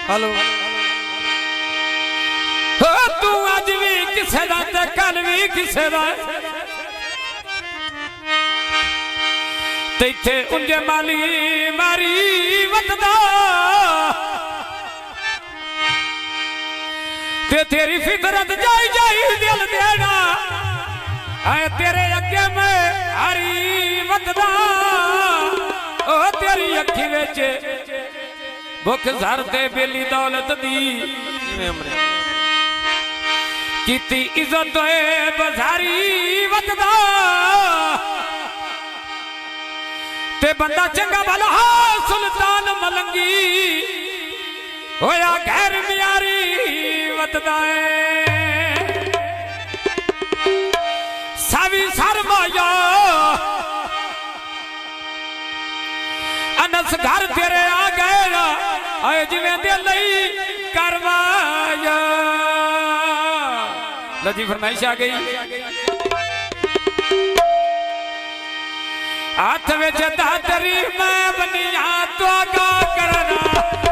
hello हो तू अज भी किसे दा ते कल भी किसे दा तेथे उंजे माली मारी वतदा ते तेरी फितरत जाई जाई दिल देना आए तेरे अगे में हरी वतदा ओ तेरी अखी विच भुख सर ते बेली दौलत दी कीती इज्जत ए बजारी वतदा ते बंदा चंगा भला सुल्तान मलंगी होया गैर मियारी वतदा सावी सरमाया अनस घर तेरे आ गए आए जिवें दे लई करवाया लजी फरमाइश आ गई हाथ विच दातरी मैं बनिया तो आगा करना